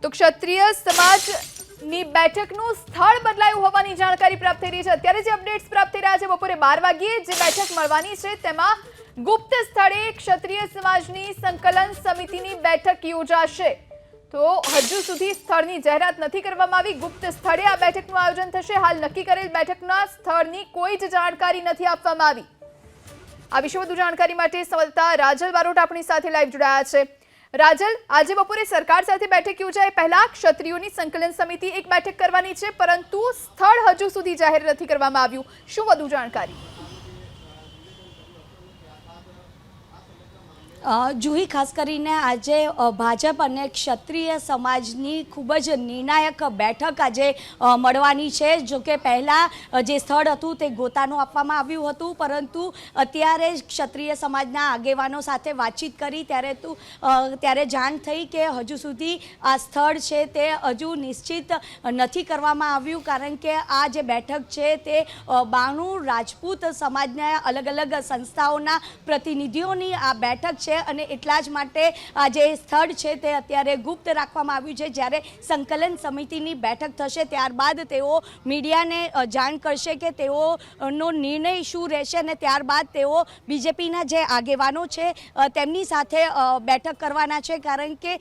તો ક્ષત્રિય સમાજની બેઠકનું સ્થળ બદલાયું હોવાની જાણકારી પ્રાપ્ત થઈ રહી છે। અત્યારે જે અપડેટ્સ પ્રાપ્ત થઈ રહ્યા છે, બપોરે 12 વાગ્યે જે બેઠક મળવાની છે તેમાં ગુપ્ત સ્થળે ક્ષત્રિય સમાજની સંકલન સમિતિની બેઠક યોજાશે। તો હજુ સુધી સ્થળની જાહેરાત નથી કરવામાં આવી। ગુપ્ત સ્થળે આ બેઠકનું આયોજન થશે। હાલ નક્કી કરેલ બેઠકના સ્થળની કોઈ જ જાણકારી નથી આપવામાં આવી। આ વિશે વધુ જાણકારી માટે સંવાદદાતા રાજલ બારોટ આપણી સાથે લાઈવ જોડાયા છે। રાજલ, આજે બપોરે સરકાર સાથે બેઠક યોજાય પહેલા ક્ષત્રિયોની સંકલન સમિતિ એક બેઠક કરવાની છે, પરંતુ સ્થળ હજુ સુધી જાહેર નથી કરવામાં આવ્યું। શું વધુ જાણકારી? જુહી, ખાસ કરીને આજે ભાજપ અને ક્ષત્રિય સમાજની ખૂબ જ નિર્ણાયક બેઠક આજે મળવાની છે। જો કે પહેલાં જે સ્થળ હતું તે ગોતાનું આપવામાં આવ્યું હતું, પરંતુ અત્યારે ક્ષત્રિય સમાજના આગેવાનો સાથે વાતચીત કરી ત્યારે જાણ થઈ કે હજુ સુધી આ સ્થળ છે તે હજુ નિશ્ચિત નથી કરવામાં આવ્યું, કારણ કે આ જે બેઠક છે તે 92 રાજપૂત સમાજના અલગ અલગ સંસ્થાઓના પ્રતિનિધિઓની આ બેઠક છે અને એટલા જ માટે આ જે સ્થળ છે તે અત્યારે ગુપ્ત રાખવામાં આવ્યું છે। જ્યારે સંકલન સમિતિની બેઠક થશે ત્યારબાદ તેઓ મીડિયાને જાણ કરશે કે તેઓનો નિર્ણય શું રહેશે અને ત્યારબાદ તેઓ બીજેપીના જે આગેવાનો છે તેમની સાથે બેઠક કરવાના છે, કારણ કે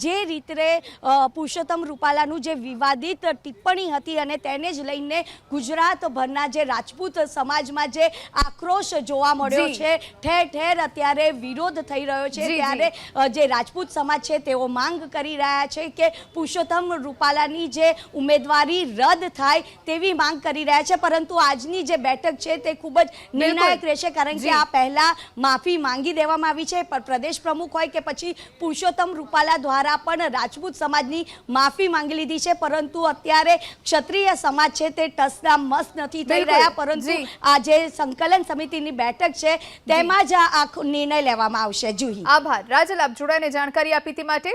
જે રીતે પુરુષોત્તમ રૂપાલાનું જે વિવાદિત ટિપ્પણી હતી અને તેને જ લઈને ગુજરાતભરના જે રાજપૂત સમાજમાં જે આક્રોશ જોવા મળ્યો છે, ઠેર ઠેર અત્યારે વિરોધ થઈ રહ્યો છે। ત્યારે જે રાજપૂત સમાજ છે તેઓ માંગ કરી રહ્યા છે કે પુરુષોત્તમ રૂપાલાની જે ઉમેદવારી રદ થાય તેવી માંગ કરી રહ્યા છે, પરંતુ આજની જે બેઠક છે તે ખૂબ જ નિર્ણાયક રહેશે, કારણ કે આ પહેલા માફી માંગી દેવામાં આવી છે। પ્રદેશ પ્રમુખ હોય કે પછી પુરુષોત્તમ રૂપાલા દ્વારા પણ રાજપૂત સમાજની માફી માંગી લીધી છે, પરંતુ અત્યારે ક્ષત્રિય સમાજ છે તે ટસના મસ નથી થઈ રહ્યા, પરંતુ આ જે સંકલન સમિતિની બેઠક છે તેમાં જ આ નિર્ણય લેવામાં આવશે। જુહી, આભાર રાજલ, આપ જોડાઈને જાણકારી આપી તે માટે।